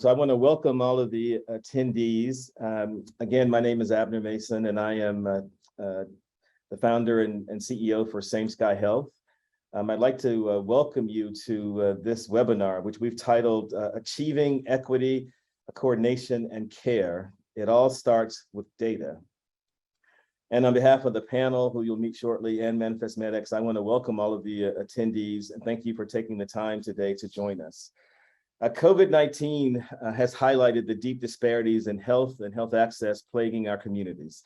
So I want to welcome all of the attendees. Again, my name is Abner Mason, and I am the founder and CEO for Same Sky Health. I'd like to welcome you to this webinar, which we've titled Achieving Equity, Coordination, and Care. It all starts with data. And on behalf of the panel, who you'll meet shortly, and Manifest MedX, I want to welcome all of the attendees and thank you for taking the time today to join us. COVID-19 has highlighted the deep disparities in health and health access plaguing our communities.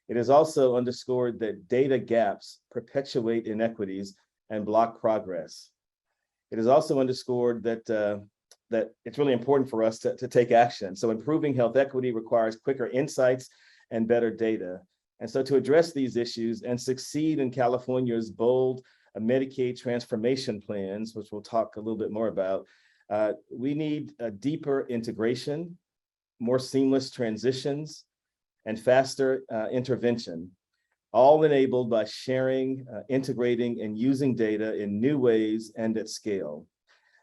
It has also underscored that data gaps perpetuate inequities and block progress. It has also underscored that it's really important for us to take action. So improving health equity requires quicker insights and better data. And so to address these issues and succeed in California's bold Medicaid transformation plans, which we'll talk a little bit more about, we need a deeper integration, more seamless transitions, and faster intervention, all enabled by sharing, integrating, and using data in new ways and at scale.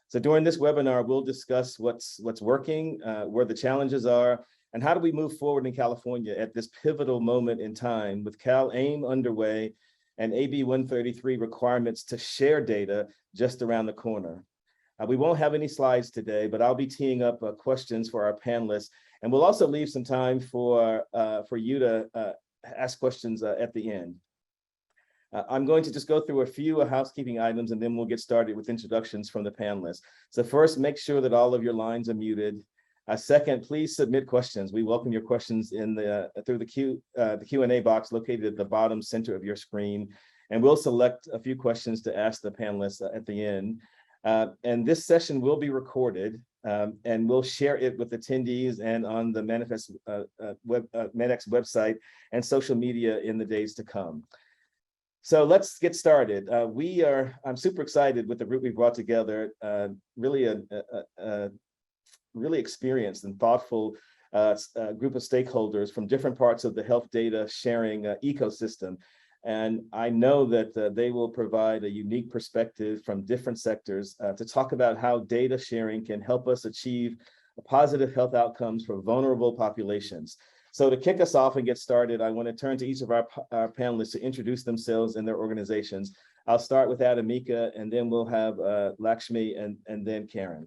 So during this webinar, we'll discuss what's working, where the challenges are, and how do we move forward in California at this pivotal moment in time with CalAIM underway and AB 133 requirements to share data just around the corner. We won't have any slides today, but I'll be teeing up questions for our panelists, and we'll also leave some time for you to ask questions at the end. I'm going to just go through a few housekeeping items, and then we'll get started with introductions from the panelists. So first, make sure that all of your lines are muted. Second, please submit questions. We welcome your questions through the Q&A box located at the bottom center of your screen, and we'll select a few questions to ask the panelists at the end. And this session will be recorded, and we'll share it with attendees and on the Manifest MedX website and social media in the days to come. So let's get started. I'm super excited with the group we brought together, really a really experienced and thoughtful group of stakeholders from different parts of the health data sharing ecosystem. And I know that they will provide a unique perspective from different sectors to talk about how data sharing can help us achieve positive health outcomes for vulnerable populations. So to kick us off and get started, I want to turn to each of our panelists to introduce themselves and their organizations. I'll start with Adamika, and then we'll have Lakshmi and then Karen.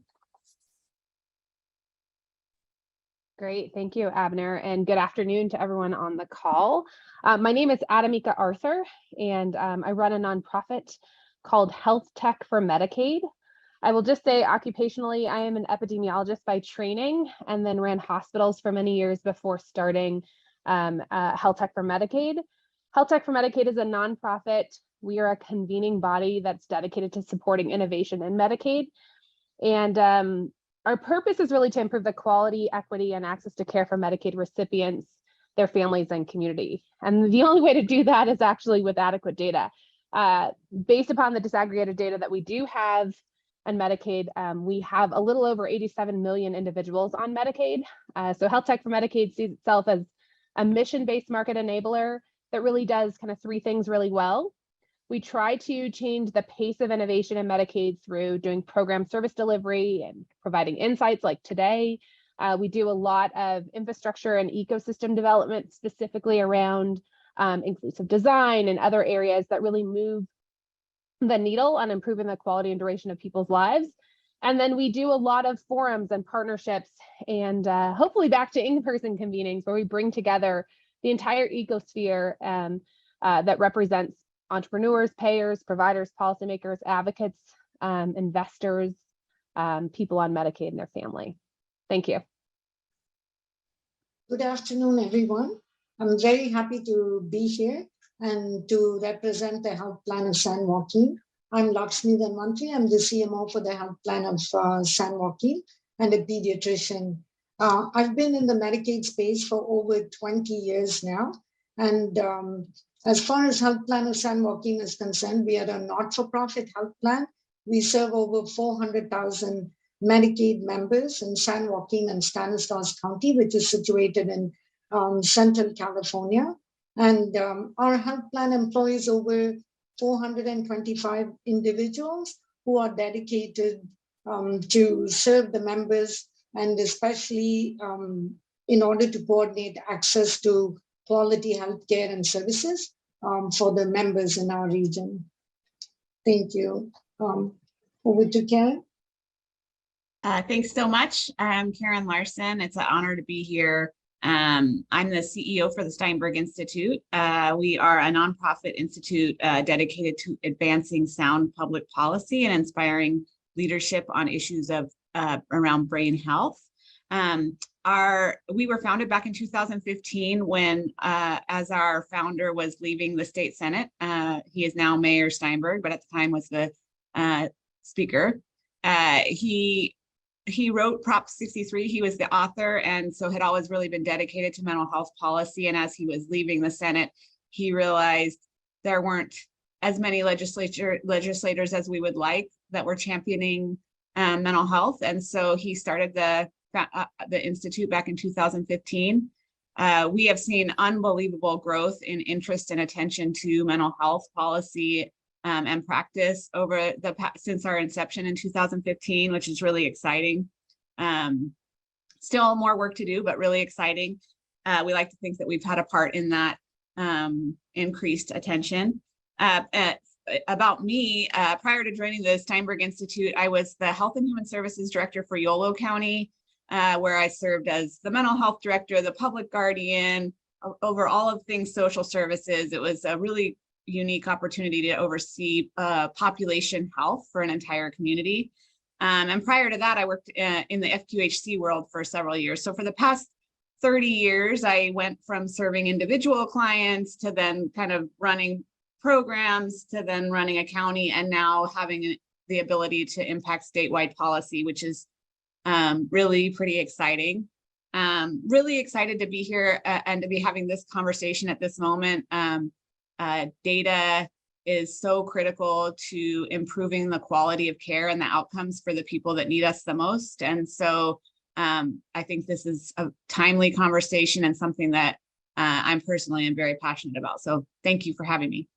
Great, thank you, Abner, and good afternoon to everyone on the call. My name is Adamika Arthur, and I run a nonprofit called Health Tech for Medicaid. I will just say occupationally, I am an epidemiologist by training and then ran hospitals for many years before starting Health Tech for Medicaid. Health Tech for Medicaid is a nonprofit. We are a convening body that's dedicated to supporting innovation in Medicaid. And our purpose is really to improve the quality, equity, and access to care for Medicaid recipients, their families, and community. And the only way to do that is actually with adequate data. Based upon the disaggregated data that we do have on Medicaid, we have a little over 87 million individuals on Medicaid. So Health Tech for Medicaid sees itself as a mission-based market enabler that really does kind of three things really well. We try to change the pace of innovation in Medicaid through doing program service delivery and providing insights like today. We do a lot of infrastructure and ecosystem development, specifically around inclusive design and other areas that really move the needle on improving the quality and duration of people's lives. And then we do a lot of forums and partnerships and hopefully back to in-person convenings where we bring together the entire ecosphere that represents entrepreneurs, payers, providers, policymakers, advocates, investors, people on Medicaid and their family. Thank you. Good afternoon, everyone. I'm very happy to be here and to represent the health plan of San Joaquin. I'm Lakshmi Dhanwantri. I'm the CMO for the health plan of San Joaquin and a pediatrician. I've been in the Medicaid space for over 20 years now. And as far as Health Plan of San Joaquin is concerned, we are a not-for-profit health plan. We serve over 400,000 Medicaid members in San Joaquin and Stanislaus County, which is situated in Central California. And our health plan employs over 425 individuals who are dedicated to serve the members and especially in order to coordinate access to quality healthcare and services for the members in our region. Thank you. Over to Karen. Thanks so much. I'm Karen Larson. It's an honor to be here. I'm the CEO for the Steinberg Institute. We are a nonprofit institute dedicated to advancing sound public policy and inspiring leadership on issues of around brain health. We were founded back in 2015 when, as our founder was leaving the state Senate, he is now Mayor Steinberg, but at the time was the speaker. He wrote Prop 63. He was the author, and so had always really been dedicated to mental health policy. And as he was leaving the Senate, he realized there weren't as many legislators as we would like that were championing mental health. And so he started the Institute back in 2015. We have seen unbelievable growth in interest and attention to mental health policy and practice over since our inception in 2015, which is really exciting. Still more work to do, but really exciting. We like to think that we've had a part in that increased attention. About me, prior to joining the Steinberg Institute, I was the Health and Human Services Director for Yolo County, where I served as the mental health director, the public guardian, over all of things social services. It was a really unique opportunity to oversee population health for an entire community. And prior to that, I worked in the FQHC world for several years. So for the past 30 years, I went from serving individual clients to then kind of running programs to then running a county, and now having the ability to impact statewide policy, which is really pretty exciting. Really excited to be here and to be having this conversation at this moment. Data is so critical to improving the quality of care and the outcomes for the people that need us the most. And so I think this is a timely conversation and something that I'm personally am very passionate about. So thank you for having me.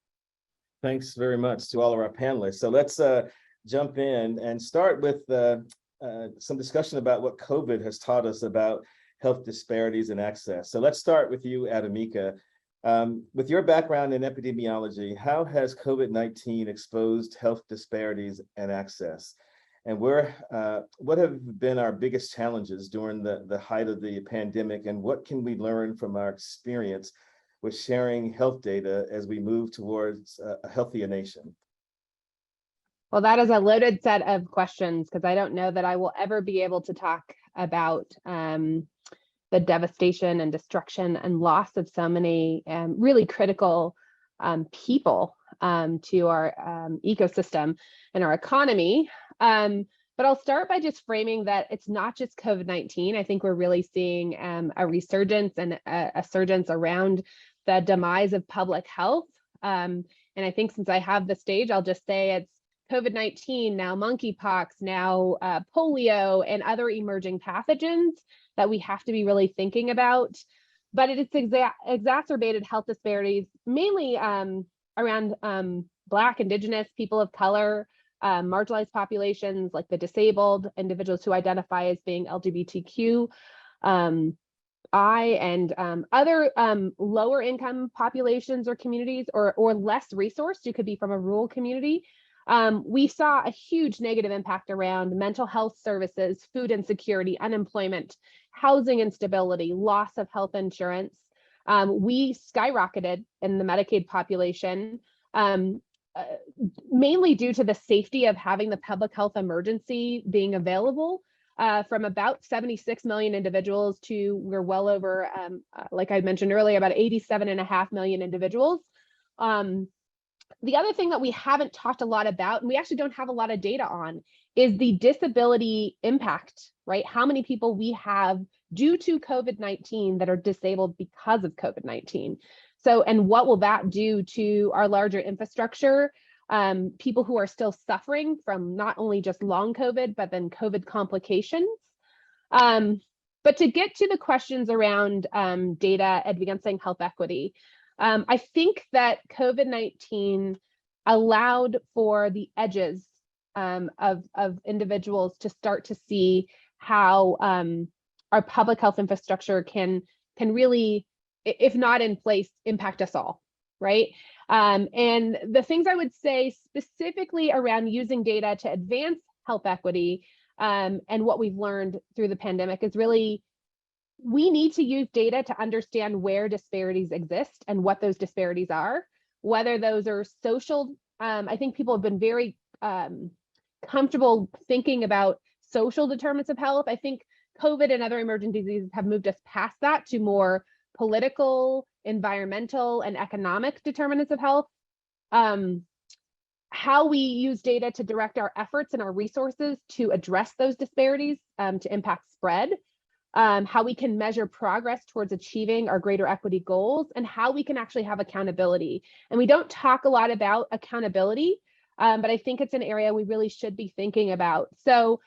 Thanks very much to all of our panelists. So let's jump in and start with some discussion about what COVID has taught us about health disparities and access. So let's start with you, Adamika. With your background in epidemiology, how has COVID-19 exposed health disparities and access? And what have been our biggest challenges during the height of the pandemic, and what can we learn from our experience with sharing health data as we move towards a healthier nation? Well, that is a loaded set of questions, because I don't know that I will ever be able to talk about the devastation and destruction and loss of so many really critical people to our ecosystem and our economy. But I'll start by just framing that it's not just COVID-19. I think we're really seeing a resurgence and a surgence around the demise of public health. And I think since I have the stage, I'll just say it's COVID-19, now monkeypox, now polio, and other emerging pathogens that we have to be really thinking about. But it's exacerbated health disparities, mainly around Black, Indigenous, people of color, marginalized populations like the disabled, individuals who identify as being LGBTQ, and other lower income populations or communities, or less resourced. You could be from a rural community. We saw a huge negative impact around mental health services, food insecurity, unemployment, housing instability, loss of health insurance. We skyrocketed in the Medicaid population, mainly due to the safety of having the public health emergency being available, from about 76 million individuals to we're well over, like I mentioned earlier, about 87.5 million individuals. The other thing that we haven't talked a lot about, and we actually don't have a lot of data on, is the disability impact, right? How many people we have due to COVID-19 that are disabled because of COVID-19. So, and what will that do to our larger infrastructure? People who are still suffering from not only just long COVID, but then COVID complications. But to get to the questions around data advancing health equity, I think that COVID-19 allowed for the edges of individuals to start to see how our public health infrastructure can really, if not in place, impact us all, right? And the things I would say specifically around using data to advance health equity and what we've learned through the pandemic is really, we need to use data to understand where disparities exist and what those disparities are, whether those are social. I think people have been very comfortable thinking about social determinants of health. I think COVID and other emerging diseases have moved us past that to more political, environmental, and economic determinants of health. How we use data to direct our efforts and our resources to address those disparities, to impact spread, how we can measure progress towards achieving our greater equity goals, and how we can actually have accountability. And we don't talk a lot about accountability, but I think it's an area we really should be thinking about. So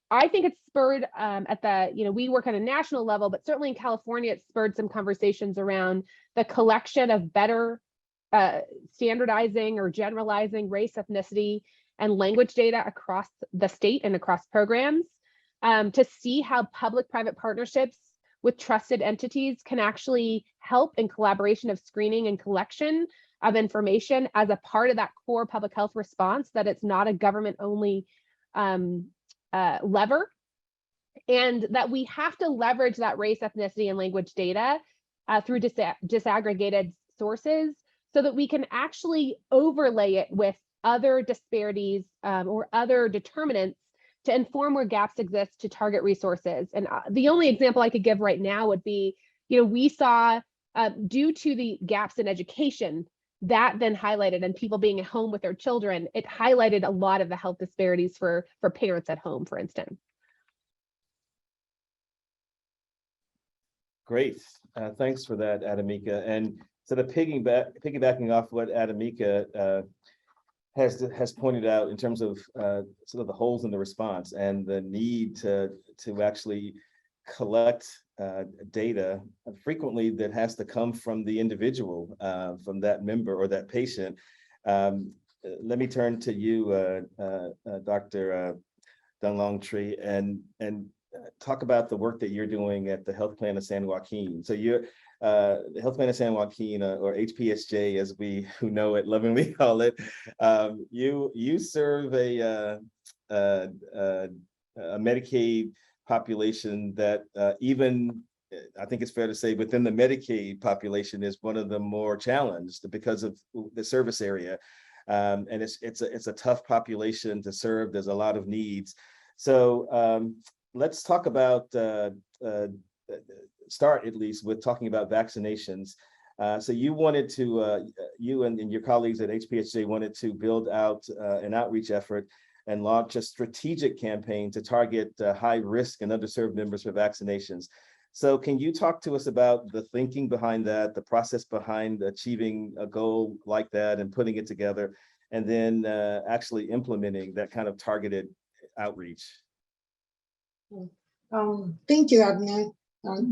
I think it's spurred at the, we work on a national level, but certainly in California, it spurred some conversations around the collection of better standardizing or generalizing race, ethnicity, and language data across the state and across programs, to see how public-private partnerships with trusted entities can actually help in collaboration of screening and collection of information as a part of that core public health response, that it's not a government-only lever, and that we have to leverage that race, ethnicity, and language data through disaggregated sources so that we can actually overlay it with other disparities or other determinants to inform where gaps exist to target resources. And the only example I could give right now would be, we saw due to the gaps in education, that then highlighted, and people being at home with their children, it highlighted a lot of the health disparities for parents at home, for instance. Great, thanks for that, Adamika. And sort of piggybacking off what Adamika has pointed out in terms of sort of the holes in the response and the need to actually collect data frequently that has to come from the individual, from that member or that patient. Let me turn to you, Dr. Dunlongtree, and talk about the work that you're doing at the Health Plan of San Joaquin. So you're the Health Plan of San Joaquin, or HPSJ, as we who know it lovingly call it. You serve a Medicaid population that even, I think it's fair to say, within the Medicaid population is one of the more challenged because of the service area. And it's a tough population to serve. There's a lot of needs. So let's talk about, start at least with talking about vaccinations. So you wanted to, you and your colleagues at HPSJ wanted to build out an outreach effort and launch a strategic campaign to target high risk and underserved members for vaccinations. So can you talk to us about the thinking behind that, the process behind achieving a goal like that and putting it together, and then actually implementing that kind of targeted outreach? Thank you, Abner.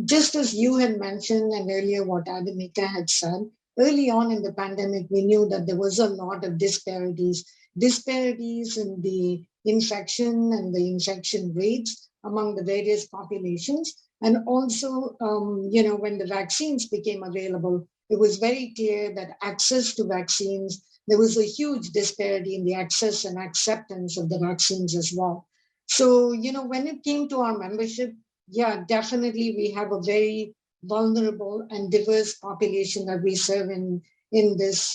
Just as you had mentioned and earlier what Adamika had said, early on in the pandemic, we knew that there was a lot of disparities in the infection and the infection rates among the various populations. And also, when the vaccines became available, it was very clear that access to vaccines, there was a huge disparity in the access and acceptance of the vaccines as well. So, when it came to our membership, yeah, definitely we have a very vulnerable and diverse population that we serve in this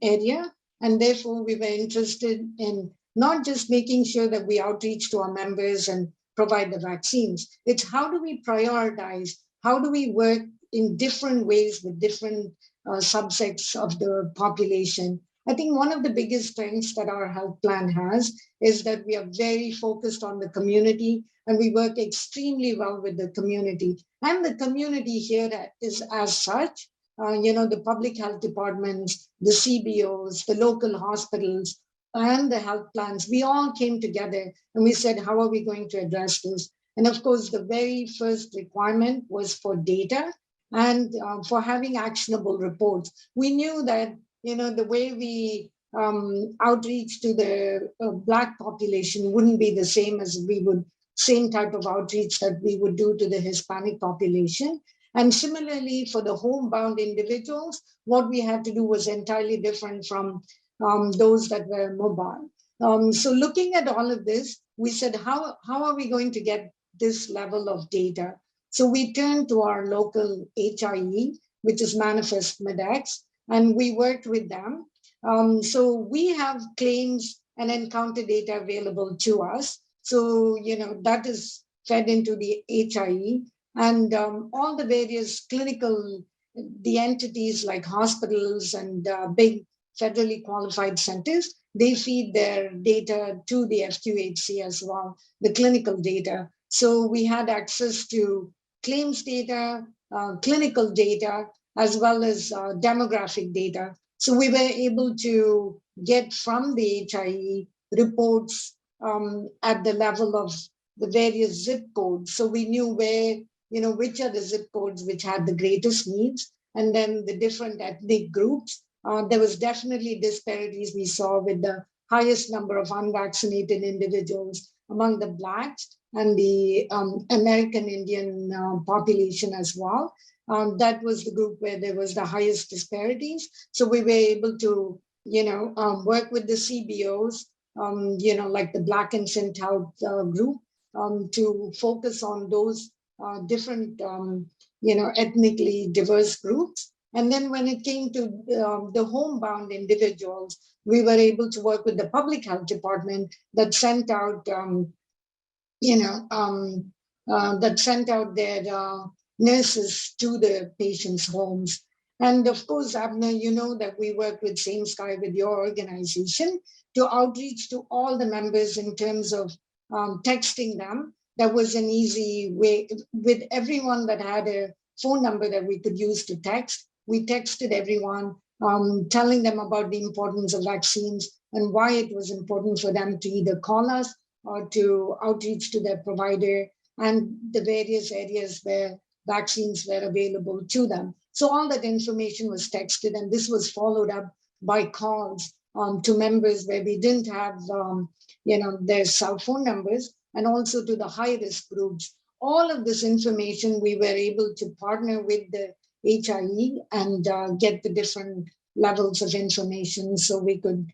area. And therefore, we were interested in not just making sure that we outreach to our members and provide the vaccines. It's how do we prioritize? How do we work in different ways with different subsets of the population? I think one of the biggest strengths that our health plan has is that we are very focused on the community, and we work extremely well with the community. And the community here is as such, the public health departments, the CBOs, the local hospitals, and the health plans, we all came together and we said, how are we going to address this? And of course, the very first requirement was for data and for having actionable reports. We knew that, the way we outreach to the Black population wouldn't be the same as we would same type of outreach that we would do to the Hispanic population. And similarly, for the homebound individuals, what we had to do was entirely different from those that were mobile. So looking at all of this, we said, how are we going to get this level of data? So we turned to our local HIE, which is Manifest Medex, and we worked with them. So we have claims and encounter data available to us. So, that is fed into the HIE, and all the various clinical, the entities like hospitals and big federally qualified centers, they feed their data to the FQHC as well, the clinical data. So we had access to claims data, clinical data, as well as demographic data. So we were able to get from the HIE reports at the level of the various zip codes. So we knew where, which are the zip codes which had the greatest needs, and then the different ethnic groups. There was definitely disparities we saw with the highest number of unvaccinated individuals among the Blacks and the American Indian population as well. That was the group where there was the highest disparities. So we were able to, work with the CBOs, like the Black and Sint Health group, to focus on those different, ethnically diverse groups. And then when it came to the homebound individuals, we were able to work with the public health department that sent out, that sent out their nurses to the patients' homes. And of course, Abner, you know that we work with Same Sky with your organization to outreach to all the members in terms of texting them. That was an easy way with everyone that had a phone number that we could use to text. We texted everyone, telling them about the importance of vaccines and why it was important for them to either call us or to outreach to their provider and the various areas where vaccines were available to them. So all that information was texted, and this was followed up by calls to members where we didn't have, their cell phone numbers, and also to the high-risk groups. All of this information, we were able to partner with the HIE and get the different levels of information so we could,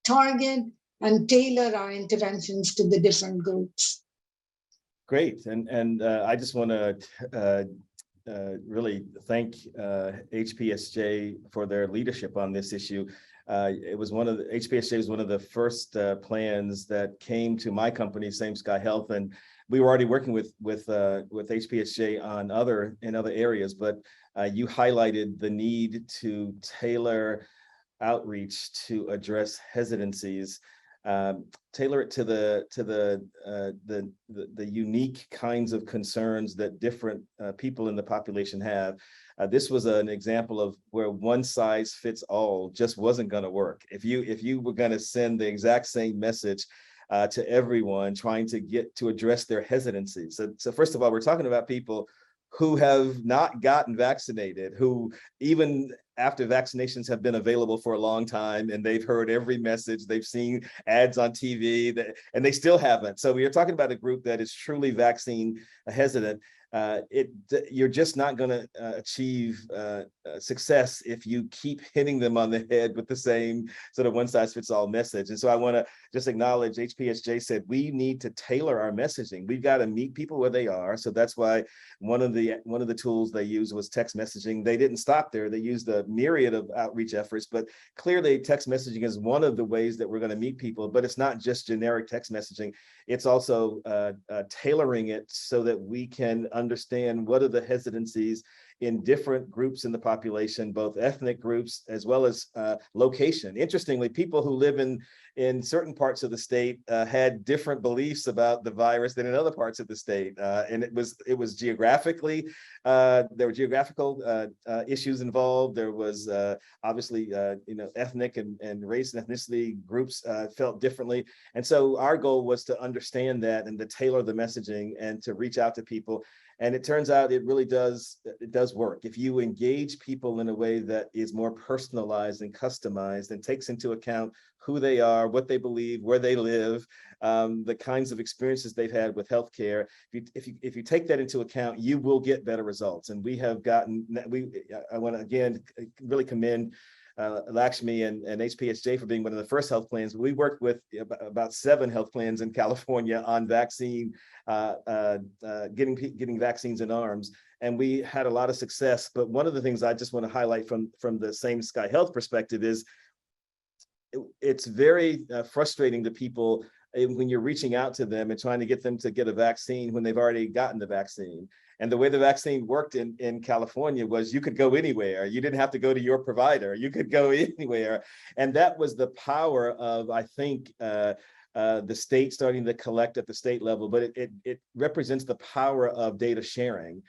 target and tailor our interventions to the different groups. Great, and I just want to really thank HPSJ for their leadership on this issue. It was HPSJ was one of the first plans that came to my company, Same Sky Health, and we were already working with HPSJ on other areas, but you highlighted the need to tailor outreach to address hesitancies, tailor it to the unique kinds of concerns that different people in the population have. This was an example of where one size fits all just wasn't going to work. If you were going to send the exact same message to everyone, trying to address their hesitancy. So first of all, we're talking about people who have not gotten vaccinated, who even after vaccinations have been available for a long time and they've heard every message, they've seen ads on TV, and they still haven't. So we are talking about a group that is truly vaccine hesitant. You're just not going to achieve success if you keep hitting them on the head with the same sort of one size fits all message. And so I want to just acknowledge HPSJ said we need to tailor our messaging. We've got to meet people where they are. So that's why one of the tools they used was text messaging. They didn't stop there. They used a myriad of outreach efforts, but clearly text messaging is one of the ways that we're going to meet people. But it's not just generic text messaging. It's also tailoring it so that we can understand what are the hesitancies in different groups in the population, both ethnic groups as well as location. Interestingly, people who live in certain parts of the state had different beliefs about the virus than in other parts of the state, and it was geographically, there were geographical issues involved. There was obviously ethnic and race and ethnicity groups felt differently, and so our goal was to understand that and to tailor the messaging and to reach out to people. And it turns out it really does does work. If you engage people in a way that is more personalized and customized and takes into account who they are, what they believe, where they live, the kinds of experiences they've had with healthcare. If you take that into account, you will get better results. And we have gotten, I want to again really commend Lakshmi and HPSJ for being one of the first health plans. We worked with about 7 health plans in California on vaccine, getting vaccines in arms, and we had a lot of success. But one of the things I just want to highlight from the Same Sky Health perspective is it's very frustrating to people when you're reaching out to them and trying to get them to get a vaccine when they've already gotten the vaccine. And the way the vaccine worked in California was you could go anywhere. You didn't have to go to your provider. You could go anywhere. And that was the power of, I think, the state starting to collect at the state level, but it represents the power of data sharing.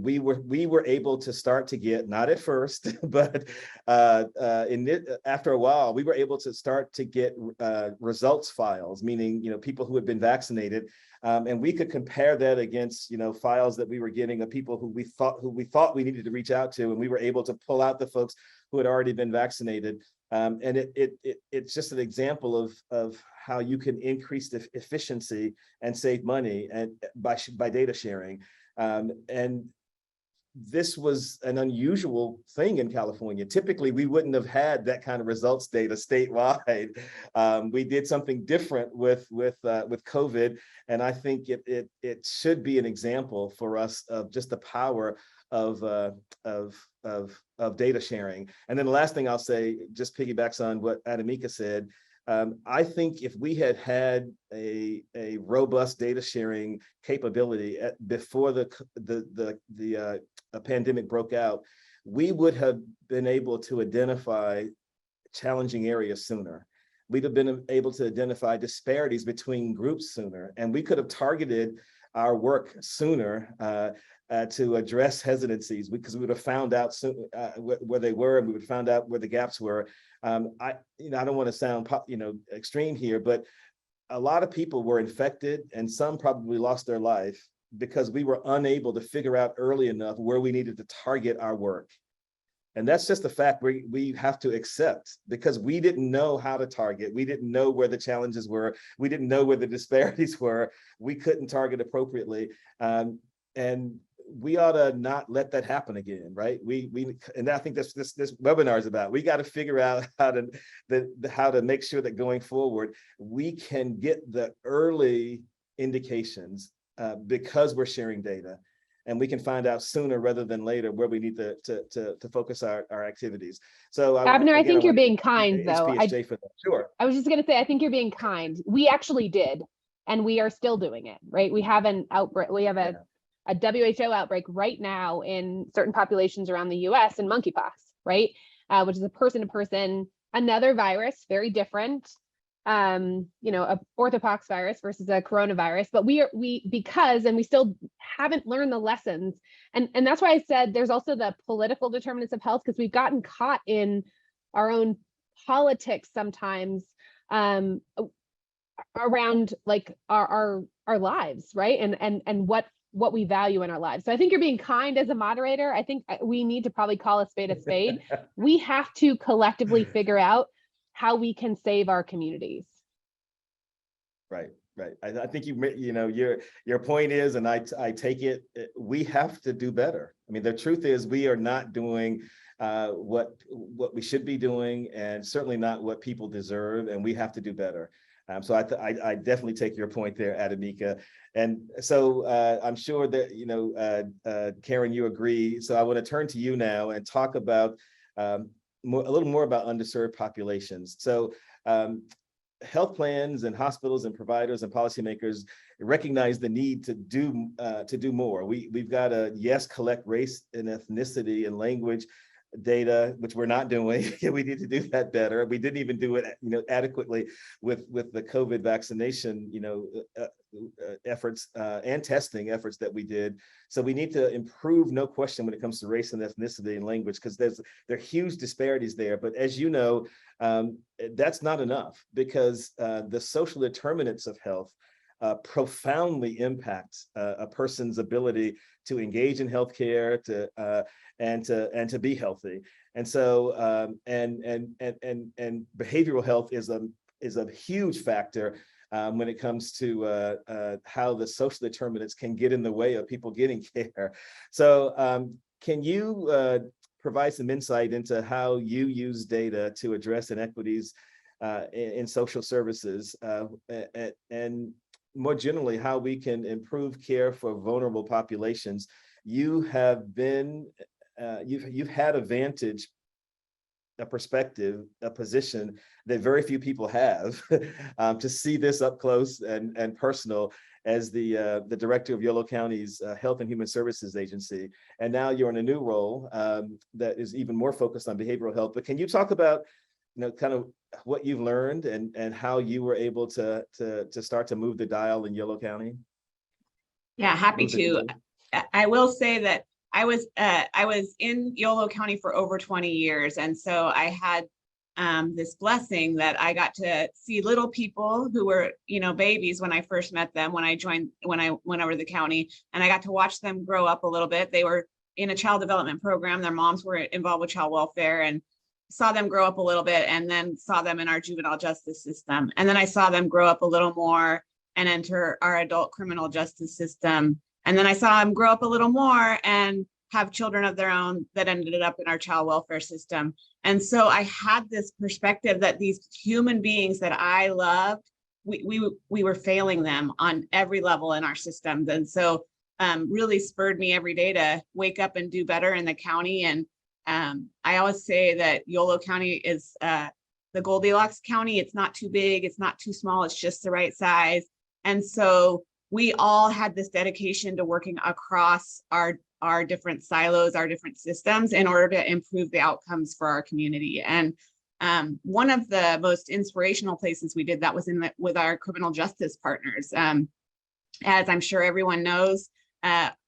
We were able to start to get, not at first, but after a while, we were able to start to get results files, meaning people who had been vaccinated, and we could compare that against files that we were getting of people who we thought we needed to reach out to, and we were able to pull out the folks who had already been vaccinated. And it's just an example of how you can increase the efficiency and save money and by data sharing. And this was an unusual thing in California. Typically, we wouldn't have had that kind of results data statewide. We did something different with COVID, and I think it should be an example for us of just the power of data sharing. And then the last thing I'll say just piggybacks on what Adamika said. I think if we had had a robust data sharing capability before the pandemic broke out, we would have been able to identify challenging areas sooner. We'd have been able to identify disparities between groups sooner, and we could have targeted our work sooner to address hesitancies, because we would have found out where they were, and we would have found out where the gaps were. I don't want to sound extreme here, but a lot of people were infected, and some probably lost their life because we were unable to figure out early enough where we needed to target our work. And that's just a fact we have to accept, because we didn't know how to target. We didn't know where the challenges were. We didn't know where the disparities were. We couldn't target appropriately. And we ought to not let that happen again, right? And I think this webinar is about. We got to figure out how to make sure that going forward we can get the early indications because we're sharing data, and we can find out sooner rather than later where we need to focus our activities. So Abner, I think you're being kind, though. HPSJ for that. Sure. I was just going to say, I think you're being kind. We actually did, and we are still doing it, right? We have an outbreak. We have a WHO outbreak right now in certain populations around the US in monkeypox, right? Which is a person-to-person, another virus, very different, a orthopox virus versus a coronavirus. But we still haven't learned the lessons. And that's why I said there's also the political determinants of health, because we've gotten caught in our own politics sometimes around like our lives, right? And what we value in our lives. So I think you're being kind as a moderator. I think we need to probably call a spade a spade. We have to collectively figure out how we can save our communities. Right. I think your point is, and I take it, we have to do better. I mean, the truth is we are not doing what we should be doing, and certainly not what people deserve, and we have to do better. So I definitely take your point there, Adamika. And so I'm sure that, Karen, you agree. So I want to turn to you now and talk about a little more about underserved populations. So health plans and hospitals and providers and policymakers recognize the need to do more. We've got to, collect race and ethnicity and language data, which we're not doing. We need to do that better. We didn't even do it, adequately with the COVID vaccination, efforts and testing efforts that we did. So we need to improve, no question, when it comes to race and ethnicity and language, because there are huge disparities there. But as you know, that's not enough, because the social determinants of health profoundly impact a person's ability to engage in healthcare, and to be healthy. And so and behavioral health is a huge factor when it comes to how the social determinants can get in the way of people getting care. So can you provide some insight into how you use data to address inequities in social services, and more generally, how we can improve care for vulnerable populations? You have been, you've had a vantage, a perspective, a position that very few people have, to see this up close and personal as the director of Yolo County's Health and Human Services Agency. And now you're in a new role that is even more focused on behavioral health. But can you talk about, kind of what you've learned and how you were able to start to move the dial in Yolo County? Yeah, happy to. I will say that I was in Yolo County for over 20 years. And so I had this blessing that I got to see little people who were, babies when I first met them, when I went over to the county, and I got to watch them grow up a little bit. They were in a child development program. Their moms were involved with child welfare, and saw them grow up a little bit, and then saw them in our juvenile justice system. And then I saw them grow up a little more and enter our adult criminal justice system. And then I saw them grow up a little more and have children of their own that ended up in our child welfare system. And so I had this perspective that these human beings that I loved, we were failing them on every level in our systems. And so really spurred me every day to wake up and do better in the county. And I always say that Yolo County is the Goldilocks County. It's not too big, it's not too small, it's just the right size. And so we all had this dedication to working across our different silos, our different systems, in order to improve the outcomes for our community. And one of the most inspirational places we did that was with our criminal justice partners. As I'm sure everyone knows,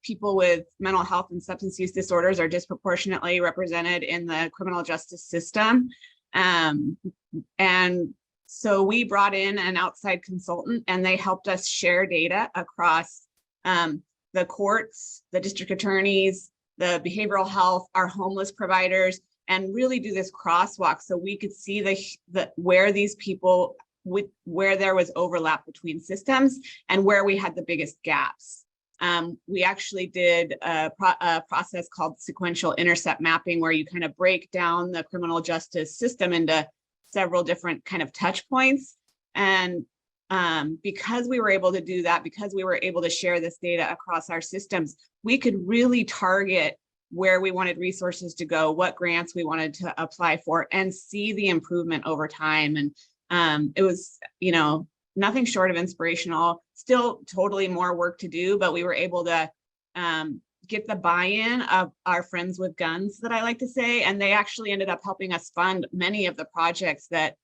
people with mental health and substance use disorders are disproportionately represented in the criminal justice system. And so we brought in an outside consultant, and they helped us share data across the courts, the district attorneys, the behavioral health, our homeless providers, and really do this crosswalk so we could see where these people, where there was overlap between systems and where we had the biggest gaps. We actually did a process called sequential intercept mapping, where you kind of break down the criminal justice system into several different kind of touch points. And because we were able to do that, because we were able to share this data across our systems, we could really target where we wanted resources to go, what grants we wanted to apply for, and see the improvement over time. And it was, nothing short of inspirational. Still totally more work to do, but we were able to get the buy-in of our friends with guns, that I like to say, and they actually ended up helping us fund many of the projects that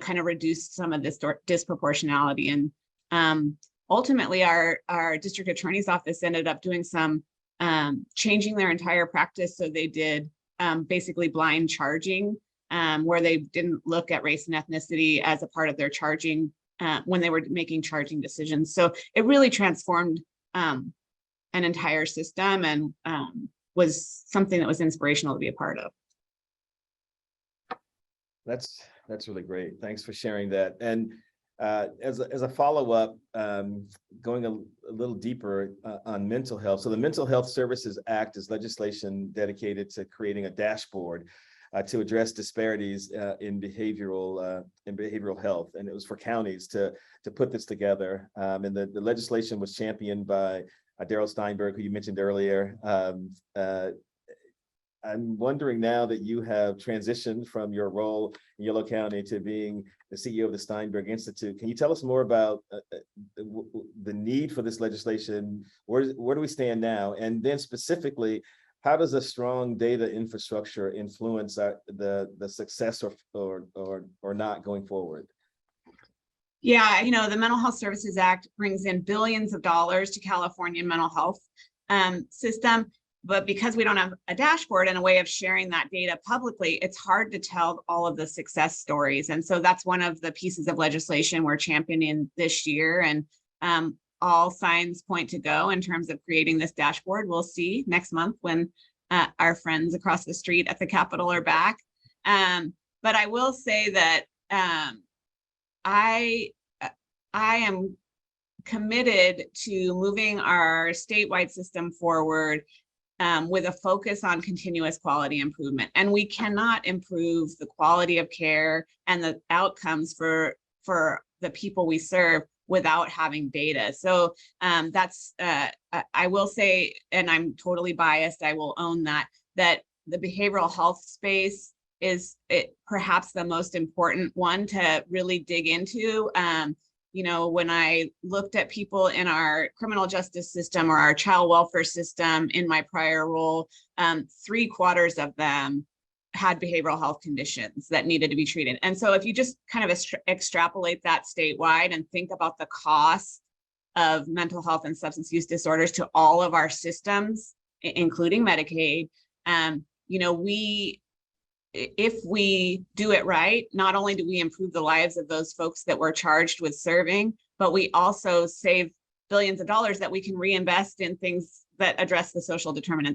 kind of reduced some of this disproportionality. And ultimately, our district attorney's office ended up doing some changing their entire practice. So they did basically blind charging, where they didn't look at race and ethnicity as a part of their charging when they were making charging decisions. So it really transformed an entire system, and was something that was inspirational to be a part of. That's really great. Thanks for sharing that. And as a follow-up, going a little deeper on mental health. So the Mental Health Services Act is legislation dedicated to creating a dashboard to address disparities in behavioral health. And it was for counties to put this together. And the legislation was championed by Darrell Steinberg, who you mentioned earlier. I'm wondering, now that you have transitioned from your role in Yolo County to being the CEO of the Steinberg Institute, can you tell us more about the need for this legislation? Where do we stand now? And then specifically, how does a strong data infrastructure influence the success or not going forward? Yeah, the Mental Health Services Act brings in billions of dollars to California mental health system. But because we don't have a dashboard and a way of sharing that data publicly, it's hard to tell all of the success stories. And so that's one of the pieces of legislation we're championing this year. And all signs point to go in terms of creating this dashboard. We'll see next month when our friends across the street at the Capitol are back. But I will say that I am committed to moving our statewide system forward with a focus on continuous quality improvement. And we cannot improve the quality of care and the outcomes for the people we serve without having data. So that's, I will say, and I'm totally biased, I will own that the behavioral health space is perhaps the most important one to really dig into. You know, when I looked at people in our criminal justice system or our child welfare system in my prior role, 3/4 of them had behavioral health conditions that needed to be treated. And so if you just kind of extrapolate that statewide and think about the cost of mental health and substance use disorders to all of our systems, including Medicaid, you know, if we do it right, not only do we improve the lives of those folks that we're charged with serving, but we also save billions of dollars that we can reinvest in things that address the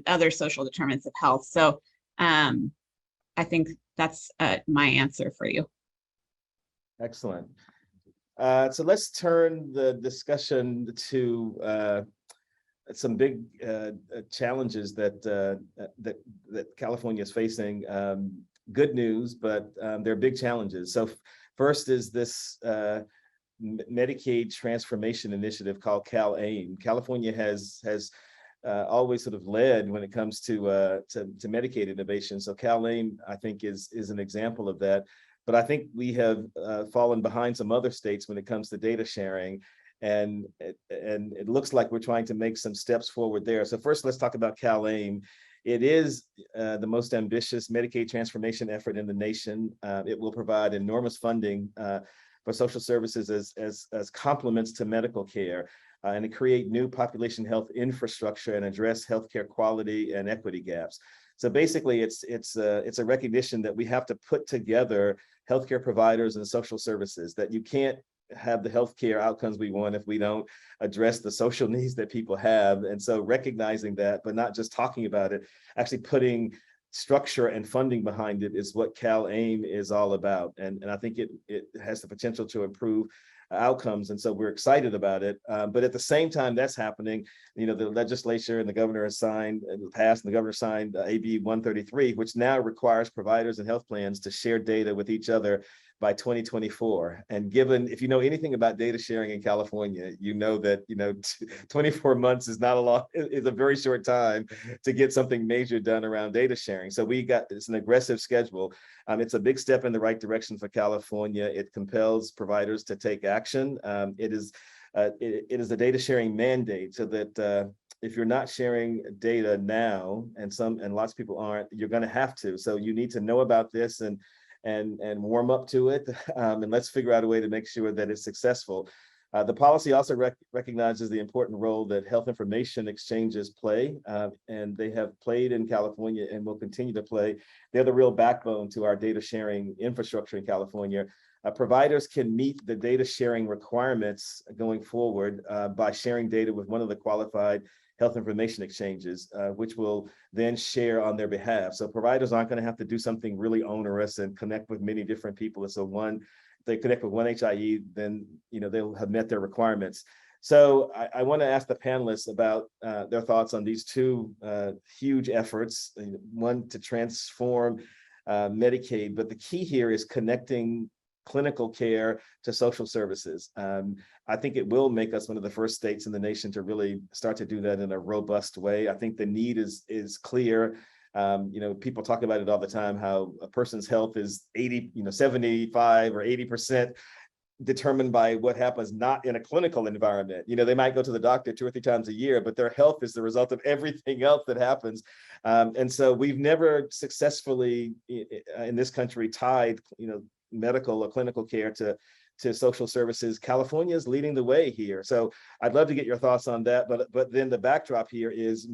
other social determinants of health. So I think that's my answer for you. Excellent. So let's turn the discussion to some big challenges that California is facing. Good news, but they're big challenges. So first is this Medicaid transformation initiative called CalAIM. California has always sort of led when it comes to Medicaid innovation. So CalAIM, I think, is an example of that. But I think we have fallen behind some other states when it comes to data sharing. And it looks like we're trying to make some steps forward there. So first, let's talk about CalAIM. It is the most ambitious Medicaid transformation effort in the nation. It will provide enormous funding for social services as complements to medical care, and to create new population health infrastructure and address healthcare quality and equity gaps. So basically, it's a recognition that we have to put together healthcare providers and social services, that you can't have the healthcare outcomes we want if we don't address the social needs that people have. And so recognizing that, but not just talking about it, actually putting structure and funding behind it is what CalAIM is all about. And I think it has the potential to improve outcomes. And so we're excited about it. But at the same time that's happening, you know, the legislature and the governor has passed, and the governor signed AB 133, which now requires providers and health plans to share data with each other by 2024. And given, if you know anything about data sharing in California, you know that, 24 months is not a lot, is a very short time to get something major done around data sharing. So it's an aggressive schedule. It's a big step in the right direction for California. It compels providers to take action. It is a data sharing mandate, so that if you're not sharing data now, and lots of people aren't, you're going to have to. So you need to know about this and warm up to it, and let's figure out a way to make sure that it's successful. The policy also recognizes the important role that health information exchanges play, and they have played in California and will continue to play. They're the real backbone to our data sharing infrastructure in California. Providers can meet the data sharing requirements going forward by sharing data with one of the qualified health information exchanges, which will then share on their behalf. So providers aren't going to have to do something really onerous and connect with many different people. And so if they connect with one HIE, then they'll have met their requirements. So I want to ask the panelists about their thoughts on these two huge efforts. One, to transform Medicaid, but the key here is connecting clinical care to social services. I think it will make us one of the first states in the nation to really start to do that in a robust way. I think the need is clear. People talk about it all the time, how a person's health is 75 or 80% determined by what happens not in a clinical environment. They might go to the doctor 2 or 3 times a year, but their health is the result of everything else that happens. And so we've never successfully in this country tied, medical or clinical care to social services. California is leading the way here. So I'd love to get your thoughts on that. But then the backdrop here is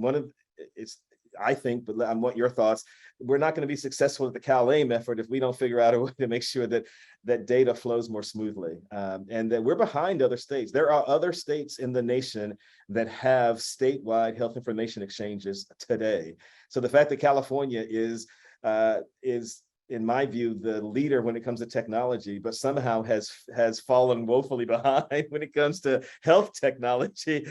I think, but I want your thoughts. We're not going to be successful at the CalAIM effort if we don't figure out a way to make sure that data flows more smoothly, and that we're behind other states. There are other states in the nation that have statewide health information exchanges today. So the fact that California is, in my view, the leader when it comes to technology, but somehow has fallen woefully behind when it comes to health technology,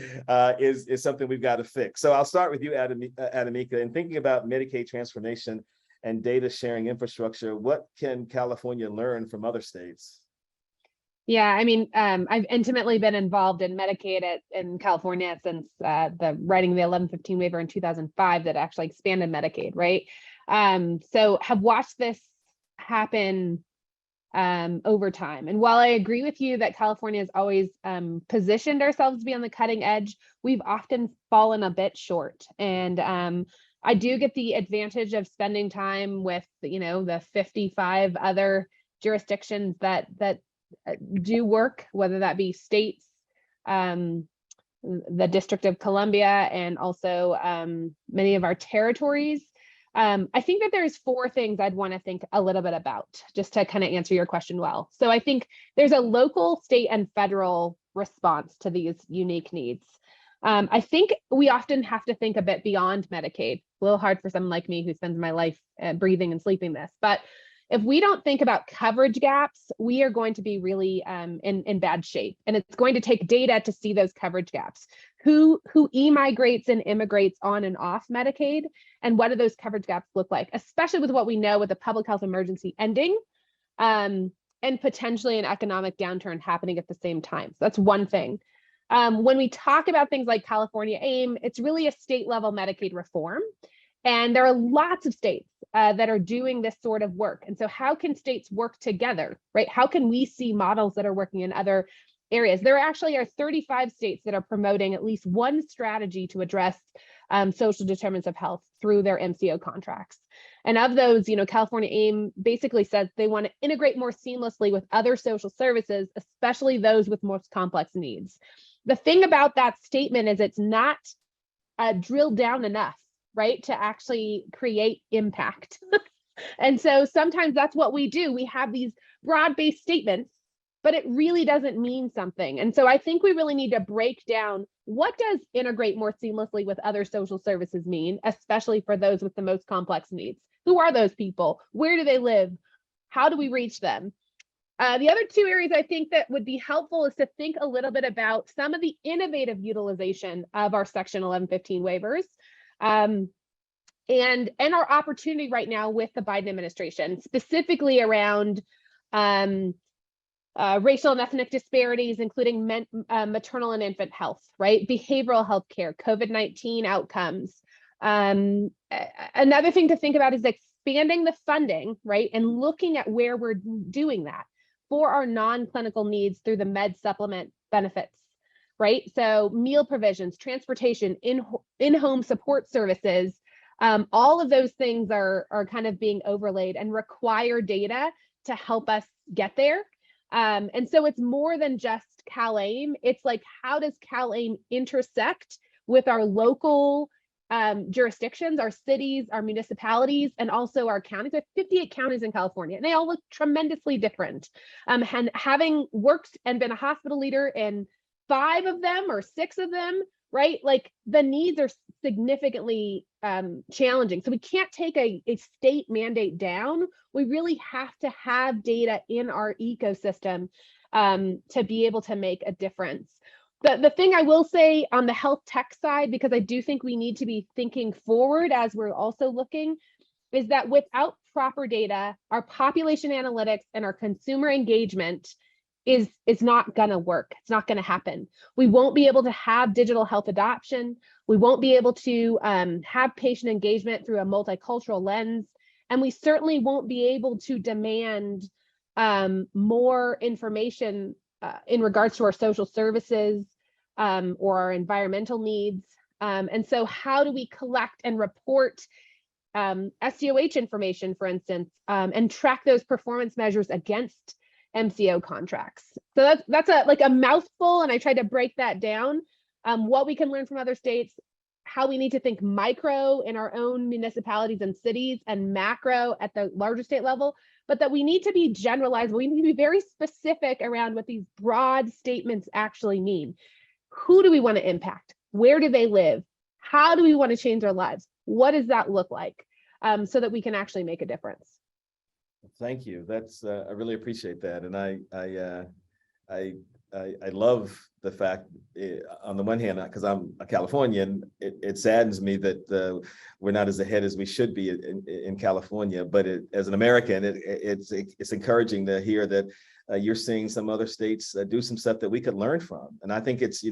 is something we've got to fix. So I'll start with you, Adamika, in thinking about Medicaid transformation and data sharing infrastructure. What can California learn from other states? Yeah, I mean, I've intimately been involved in Medicaid in California since the writing of the 1115 waiver in 2005 that actually expanded Medicaid, right? So have watched this happen over time. And while I agree with you that California has always positioned ourselves to be on the cutting edge, we've often fallen a bit short. And I do get the advantage of spending time with, the 55 other jurisdictions that do work, whether that be states, the District of Columbia, and also many of our territories. I think that there's 4 things I'd want to think a little bit about, just to kind of answer your question well. So I think there's a local, state, and federal response to these unique needs. I think we often have to think a bit beyond Medicaid. A little hard for someone like me who spends my life breathing and sleeping this. But if we don't think about coverage gaps, we are going to be really in bad shape. And it's going to take data to see those coverage gaps. Who e-migrates and immigrates on and off Medicaid, and what do those coverage gaps look like, especially with what we know with the public health emergency ending, and potentially an economic downturn happening at the same time. So that's one thing. When we talk about things like California AIM, it's really a state level Medicaid reform. And there are lots of states that are doing this sort of work. And so how can states work together, right? How can we see models that are working in other areas? There actually are 35 states that are promoting at least one strategy to address social determinants of health through their MCO contracts. And of those, California AIM basically says they want to integrate more seamlessly with other social services, especially those with most complex needs. The thing about that statement is it's not drilled down enough, right, to actually create impact. And so sometimes that's what we do. We have these broad-based statements, but it really doesn't mean something. And so I think we really need to break down, what does integrate more seamlessly with other social services mean, especially for those with the most complex needs? Who are those people? Where do they live? How do we reach them? The other 2 areas I think that would be helpful is to think a little bit about some of the innovative utilization of our Section 1115 waivers. And our opportunity right now with the Biden administration, specifically around racial and ethnic disparities, including maternal and infant health, right? Behavioral health care, COVID-19 outcomes. Another thing to think about is expanding the funding, right? And looking at where we're doing that for our non-clinical needs through the med supplement benefits, right? So meal provisions, transportation, in-home support services, all of those things are kind of being overlaid and require data to help us get there. And so it's more than just CalAIM. It's like, how does CalAIM intersect with our local jurisdictions, our cities, our municipalities, and also our counties? We have 58 counties in California, and they all look tremendously different. And having worked and been a hospital leader in 5 of them or 6 of them, right? Like, the needs are significantly challenging. So we can't take a state mandate down. We really have to have data in our ecosystem to be able to make a difference. The thing I will say on the health tech side, because I do think we need to be thinking forward as we're also looking, is that without proper data, our population analytics and our consumer engagement is not going to work. It's not going to happen. We won't be able to have digital health adoption. We won't be able to have patient engagement through a multicultural lens. And we certainly won't be able to demand more information in regards to our social services or our environmental needs. And so how do we collect and report SDOH information, for instance, and track those performance measures against MCO contracts? So that's a mouthful, and I tried to break that down. What we can learn from other states, how we need to think micro in our own municipalities and cities and macro at the larger state level, but that we need to be generalized. We need to be very specific around what these broad statements actually mean. Who do we want to impact? Where do they live? How do we want to change their lives? What does that look like? So that we can actually make a difference. Thank you. That's I really appreciate that, and I love the fact, on the one hand, because I'm a Californian, it saddens me that we're not as ahead as we should be in California. But as an American, it's encouraging to hear that you're seeing some other states do some stuff that we could learn from. And I think it's,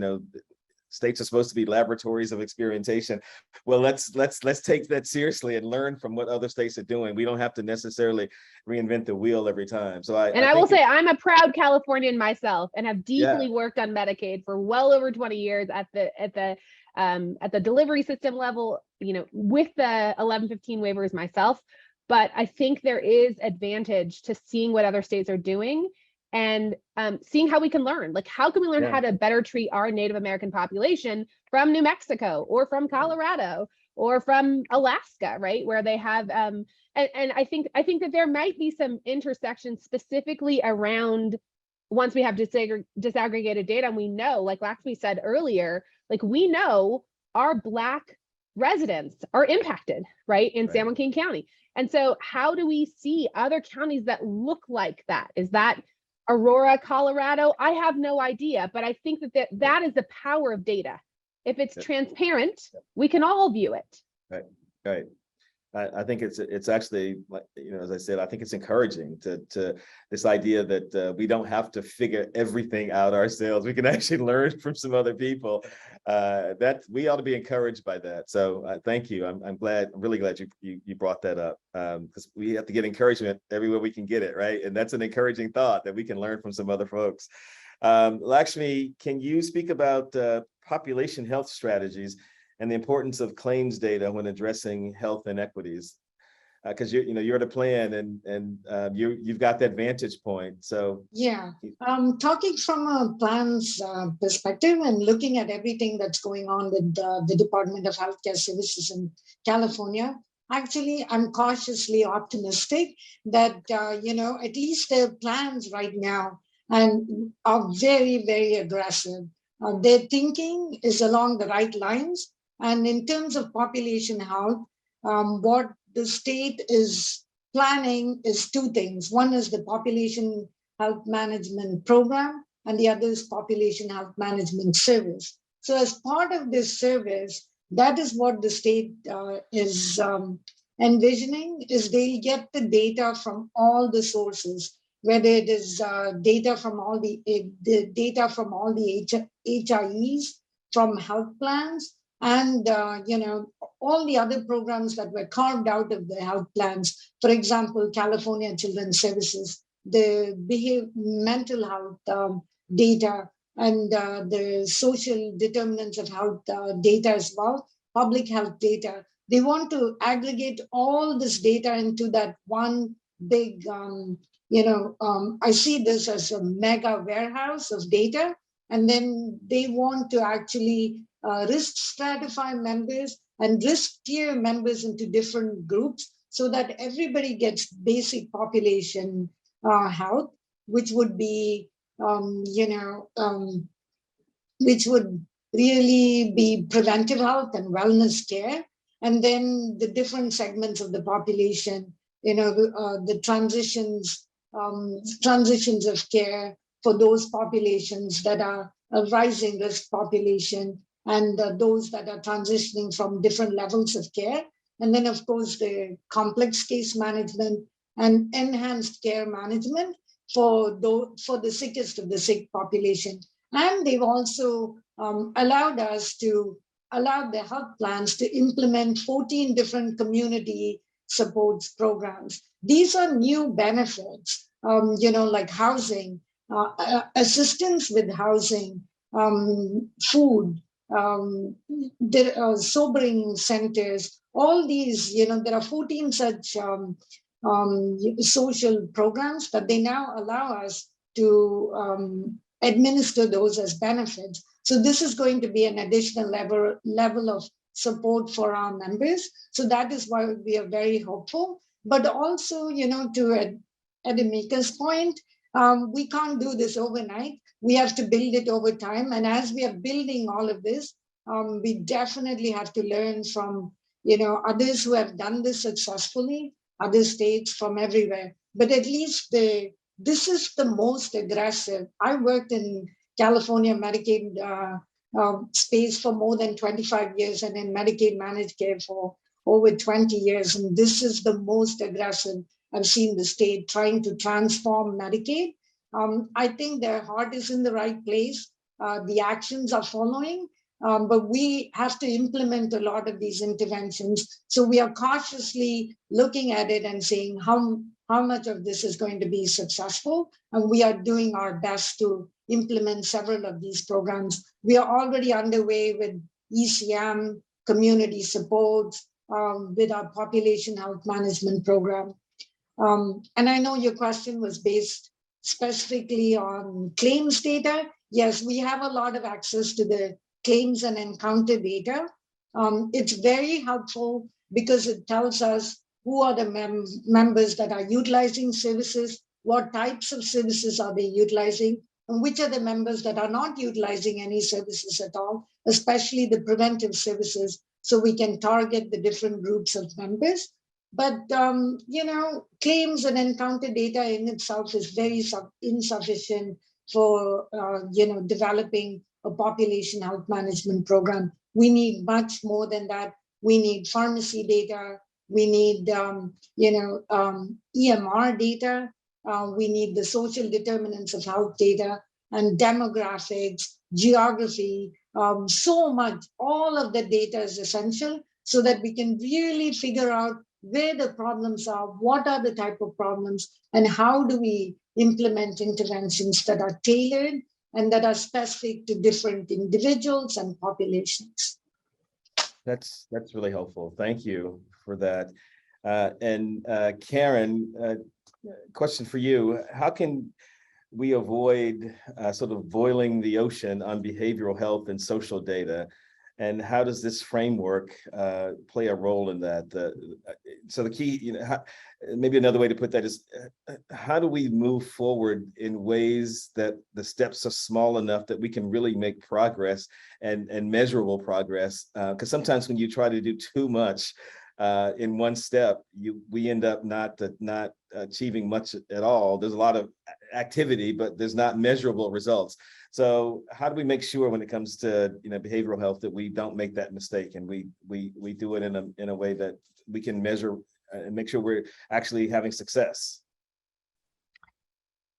states are supposed to be laboratories of experimentation. Well, let's take that seriously and learn from what other states are doing. We don't have to necessarily reinvent the wheel every time. So I will say I'm a proud Californian myself and have deeply worked on Medicaid for well over 20 years at the delivery system level, with the 1115 waivers myself. But I think there is advantage to seeing what other states are doing and seeing how we can learn. Like, how can we learn how to better treat our Native American population from New Mexico or from Colorado or from Alaska, right? Where they have, and I think that there might be some intersections specifically around once we have disaggregated data, and we know, like Lakshmi said earlier, like we know our Black residents are impacted, right, in San Joaquin County. And so how do we see other counties that look like that? Is that Aurora, Colorado? I have no idea, but I think that is the power of data. If it's transparent, we can all view it. Right. I think it's actually, as I said, I think it's encouraging to this idea that we don't have to figure everything out ourselves. We can actually learn from some other people. That we ought to be encouraged by that. So thank you. I'm really glad you brought that up, because we have to get encouragement everywhere we can get it, right? And that's an encouraging thought that we can learn from some other folks. Lakshmi, can you speak about population health strategies and the importance of claims data when addressing health inequities? Because you're the plan, and you've got that vantage point. So talking from a plan's perspective and looking at everything that's going on with the Department of Healthcare Services in California, actually, I'm cautiously optimistic that at least the plans right now and are very, very aggressive. Their thinking is along the right lines. And in terms of population health, what the state is planning is two things. One is the population health management program, and the other is population health management service. So as part of this service, that is what the state is envisioning, is they'll get the data from all the sources, whether it is data from all the HIEs, from health plans, and all the other programs that were carved out of the health plans. For example, California Children's Services, the mental health data, and the social determinants of health data as well, public health data. They want to aggregate all this data into that one big, I see this as a mega warehouse of data. And then they want to actually risk stratify members and risk tier members into different groups so that everybody gets basic population health, which would be, which would really be preventive health and wellness care. And then the different segments of the population, the transitions of care for those populations that are a rising risk population, and those that are transitioning from different levels of care. And then, of course, the complex case management and enhanced care management for the sickest of the sick population. And they've also allowed the health plans to implement 14 different community supports programs. These are new benefits, like housing, assistance with housing, food, sobering centers, all these, there are 14 such social programs that they now allow us to administer those as benefits. So this is going to be an additional level of support for our members. So that is why we are very hopeful. But also, to Adamika's point, we can't do this overnight. We have to build it over time. And as we are building all of this, we definitely have to learn from, others who have done this successfully, other states, from everywhere. But at least this is the most aggressive. I worked in California Medicaid space for more than 25 years and in Medicaid managed care for over 20 years. And this is the most aggressive I've seen the state trying to transform Medicaid. I think their heart is in the right place. The actions are following, but we have to implement a lot of these interventions. So we are cautiously looking at it and saying how much of this is going to be successful. And we are doing our best to implement several of these programs. We are already underway with ECM, community support, with our population health management program. And I know your question was based specifically on claims data. Yes, we have a lot of access to the claims and encounter data. It's very helpful because it tells us who are the members that are utilizing services, what types of services are they utilizing, and which are the members that are not utilizing any services at all, especially the preventive services, so we can target the different groups of members. But, claims and encounter data in itself is very insufficient for, developing a population health management program. We need much more than that. We need pharmacy data. We need, EMR data. We need the social determinants of health data and demographics, geography, so much. All of the data is essential so that we can really figure out where the problems are, what are the type of problems, and how do we implement interventions that are tailored and that are specific to different individuals and populations. That's really helpful. Thank you for that. And Karen, question for you. How can we avoid sort of boiling the ocean on behavioral health and social data? And how does this framework play a role in that? So the key, maybe another way to put that is, how do we move forward in ways that the steps are small enough that we can really make progress and measurable progress? Because sometimes when you try to do too much in one step, we end up not achieving much at all. There's a lot of activity, but there's not measurable results. So how do we make sure when it comes to behavioral health that we don't make that mistake and we do it in a way that we can measure and make sure we're actually having success?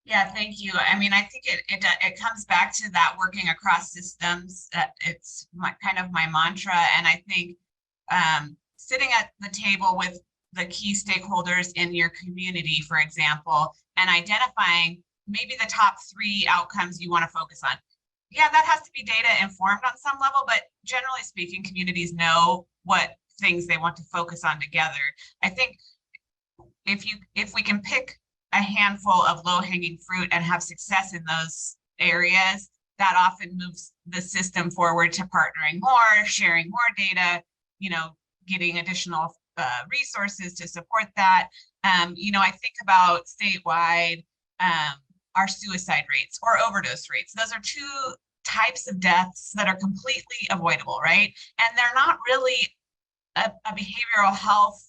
Yeah, thank you. I mean, I think it comes back to that working across systems. It's kind of my mantra, and I think sitting at the table with the key stakeholders in your community, for example, and identifying maybe the top 3 outcomes you want to focus on. Yeah, that has to be data informed on some level, but generally speaking, communities know what things they want to focus on together. I think if we can pick a handful of low-hanging fruit and have success in those areas, that often moves the system forward to partnering more, sharing more data, getting additional resources to support that. I think about statewide, our suicide rates or overdose rates. Those are 2 types of deaths that are completely avoidable, right? And they're not really a behavioral health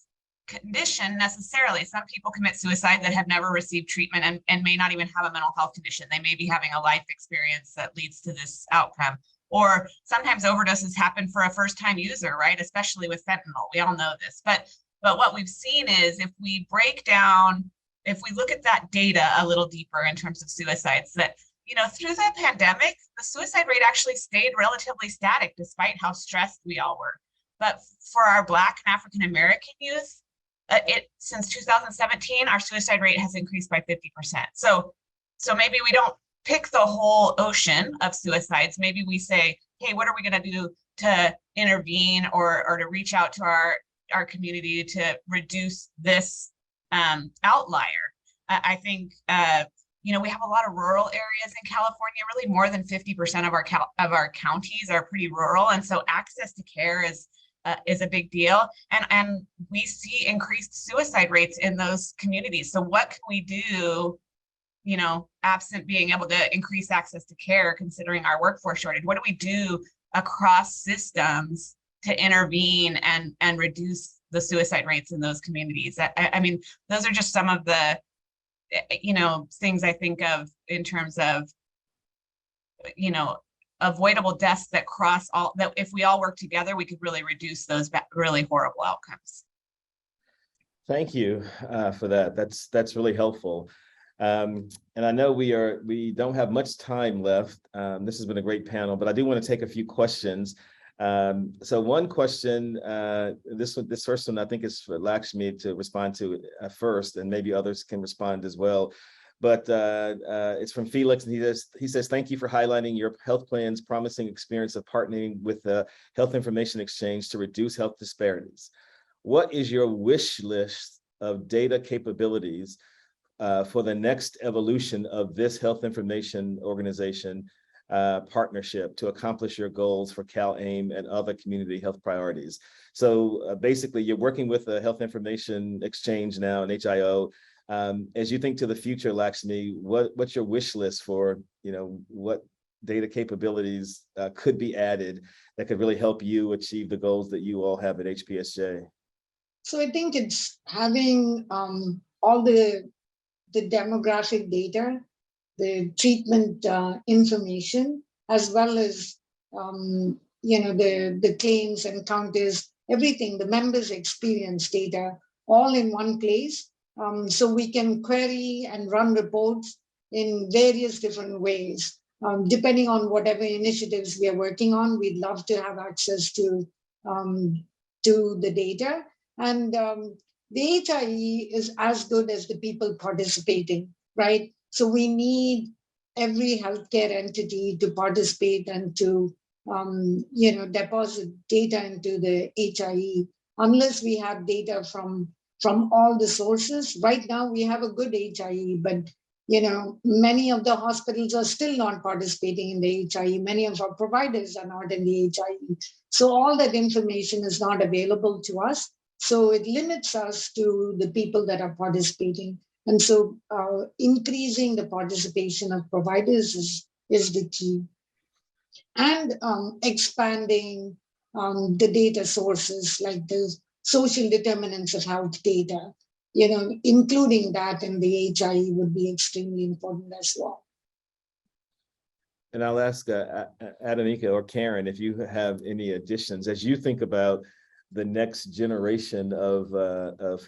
condition necessarily. Some people commit suicide that have never received treatment and may not even have a mental health condition. They may be having a life experience that leads to this outcome. Or sometimes overdoses happen for a first-time user, right? Especially with fentanyl. We all know this. But what we've seen is if we look at that data a little deeper in terms of suicides, that through the pandemic, the suicide rate actually stayed relatively static despite how stressed we all were. But for our Black and African American youth, since 2017, our suicide rate has increased by 50%. So maybe we don't pick the whole ocean of suicides. Maybe we say, hey, what are we going to do to intervene or to reach out to our community to reduce this outlier? I think we have a lot of rural areas in California. Really, more than 50% of our counties are pretty rural, and so access to care is is a big deal. And we see increased suicide rates in those communities. So what can we do, you know, absent being able to increase access to care, considering our workforce shortage? What do we do across systems to intervene and reduce the suicide rates in those communities? I mean, those are just some of the, you know, things I think of in terms of, you know, avoidable deaths that cross all, that if we all work together, we could really reduce those really horrible outcomes. Thank you for that. That's really helpful. And I know we don't have much time left. This has been a great panel, but I do want to take a few questions. So one question, this first one I think is for Lakshmi to respond to first, and maybe others can respond as well. But it's from Felix, and he says, thank you for highlighting your health plan's promising experience of partnering with the Health Information Exchange to reduce health disparities. What is your wish list of data capabilities for the next evolution of this health information organization partnership to accomplish your goals for CalAIM and other community health priorities? So basically, you're working with the Health Information Exchange now and HIO. As you think to the future, Lakshmi, what's your wish list for, you know, what data capabilities could be added that could really help you achieve the goals that you all have at HPSJ? So I think it's having all the demographic data, the treatment information, as well as you know, the claims, encounters, everything, the members' experience data, all in one place. So we can query and run reports in various different ways. Depending on whatever initiatives we are working on, we'd love to have access to the data. And the HIE is as good as the people participating, right? So we need every healthcare entity to participate and to you know, deposit data into the HIE. Unless we have data from all the sources. Right now we have a good HIE, but you know, many of the hospitals are still not participating in the HIE. Many of our providers are not in the HIE. So all that information is not available to us. So it limits us to the people that are participating. And so increasing the participation of providers is the key. And expanding the data sources like the social determinants of health data, you know, including that in the HIE would be extremely important as well. And I'll ask Adamika or Karen if you have any additions as you think about the next generation of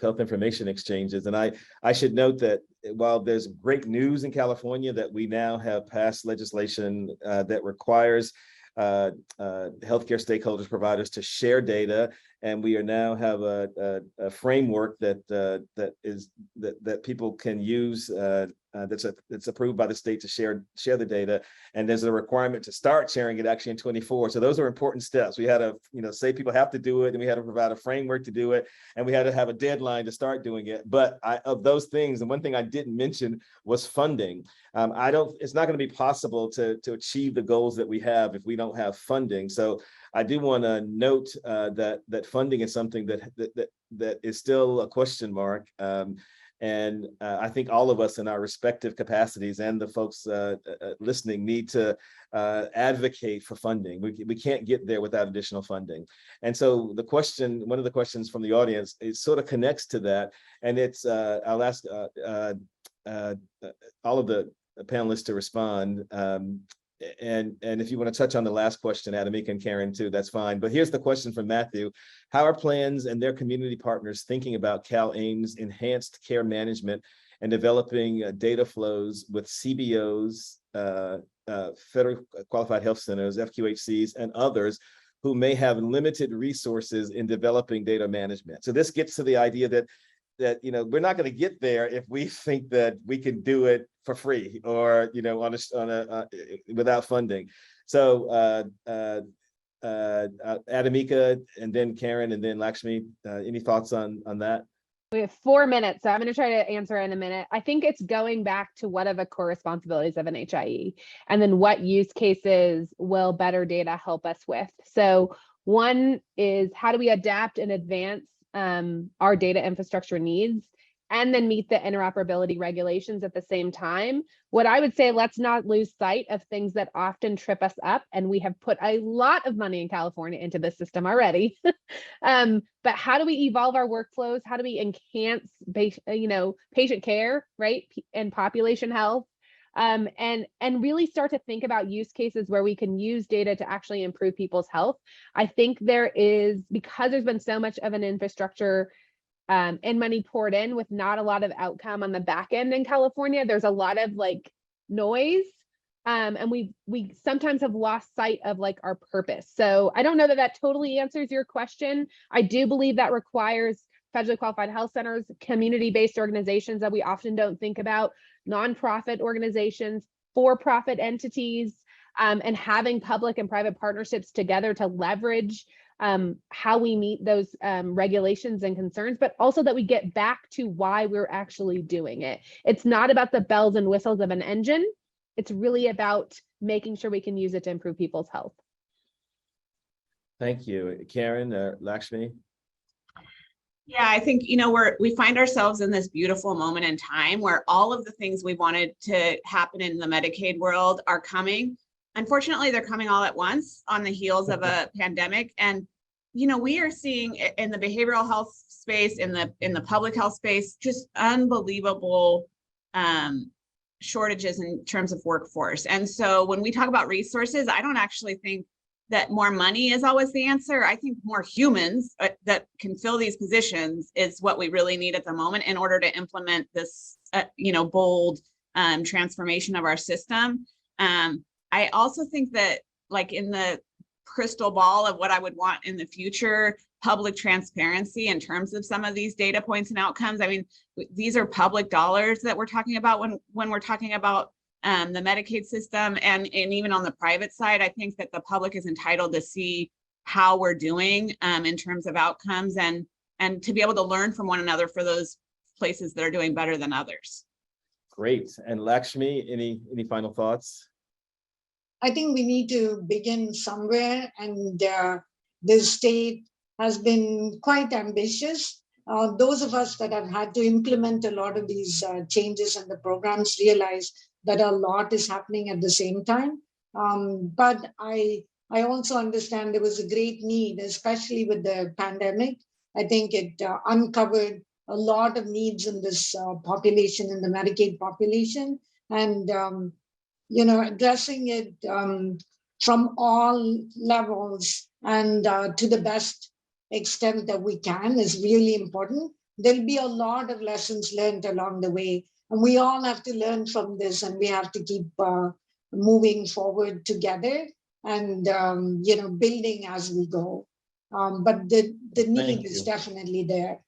health information exchanges. And I should note that while there's great news in California that we now have passed legislation that requires healthcare stakeholders, providers to share data, and we are now have a framework that people can use that's approved by the state to share the data, and there's a requirement to start sharing it actually in 2024. So those are important steps. We had to, you know, say people have to do it, and we had to provide a framework to do it, and we had to have a deadline to start doing it. But of those things, and one thing I didn't mention was funding. It's not going to be possible to achieve the goals that we have if we don't have funding. So I do want to note that funding is something that is still a question mark. And I think all of us in our respective capacities and the folks listening need to advocate for funding. We can't get there without additional funding. And so one of the questions from the audience, it sort of connects to that. And it's, I'll ask all of the panelists to respond. And if you want to touch on the last question, Adamika and Karen too, that's fine. But here's the question from Matthew. How are plans and their community partners thinking about CalAIM's enhanced care management and developing data flows with CBOs, Federal Qualified Health Centers, FQHCs, and others who may have limited resources in developing data management? So this gets to the idea that you know, we're not going to get there if we think that we can do it for free or, you know, without funding. So Adamika, and then Karen, and then Lakshmi, any thoughts on that? We have 4 minutes, so I'm going to try to answer in a minute. I think it's going back to what are the core responsibilities of an HIE, and then what use cases will better data help us with. So one is, how do we adapt and advance our data infrastructure needs, and then meet the interoperability regulations at the same time? What I would say, let's not lose sight of things that often trip us up, and we have put a lot of money in California into this system already. But how do we evolve our workflows? How do we enhance, patient care, right, and population health, and really start to think about use cases where we can use data to actually improve people's health? I think there is, because there's been so much of an infrastructure and money poured in with not a lot of outcome on the back end in California, there's a lot of like noise. And we sometimes have lost sight of like our purpose. So I don't know that that totally answers your question. I do believe that requires federally qualified health centers, community-based organizations that we often don't think about, nonprofit organizations, for-profit entities, and having public and private partnerships together to leverage how we meet those regulations and concerns, but also that we get back to why we're actually doing it. It's not about the bells and whistles of an engine. It's really about making sure we can use it to improve people's health. Thank you. Karen, Lakshmi? Yeah, I think, we find ourselves in this beautiful moment in time where all of the things we wanted to happen in the Medicaid world are coming. Unfortunately, they're coming all at once on the heels of a pandemic. And, we are seeing in the behavioral health space, in the public health space, just unbelievable shortages in terms of workforce. And so when we talk about resources, I don't actually think that more money is always the answer. I think more humans that can fill these positions is what we really need at the moment in order to implement this, bold transformation of our system. I also think that, like, in the crystal ball of what I would want in the future, public transparency in terms of some of these data points and outcomes. I mean, these are public dollars that we're talking about when we're talking about the Medicaid system, and even on the private side, I think that the public is entitled to see how we're doing in terms of outcomes, and to be able to learn from one another for those places that are doing better than others. Great. And Lakshmi, any final thoughts? I think we need to begin somewhere, and the state has been quite ambitious. Those of us that have had to implement a lot of these changes and the programs realize that a lot is happening at the same time. But I also understand there was a great need, especially with the pandemic. I think it uncovered a lot of needs in this population, in the Medicaid population, and addressing it from all levels and to the best extent that we can is really important. There'll be a lot of lessons learned along the way, and we all have to learn from this, and we have to keep moving forward together and building as we go. But the need is definitely there.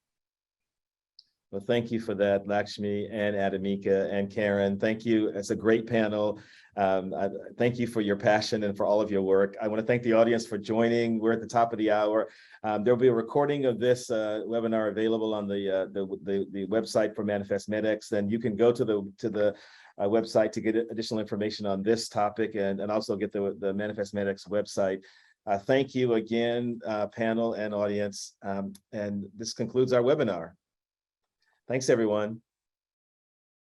Well, thank you for that, Lakshmi and Adamika and Karen. Thank you. It's a great panel. Thank you for your passion and for all of your work. I want to thank the audience for joining. We're at the top of the hour. There'll be a recording of this webinar available on the website for Manifest MedX. Then you can go to the website to get additional information on this topic, and also get the Manifest MedX website. Thank you again, panel and audience. And this concludes our webinar. Thanks, everyone.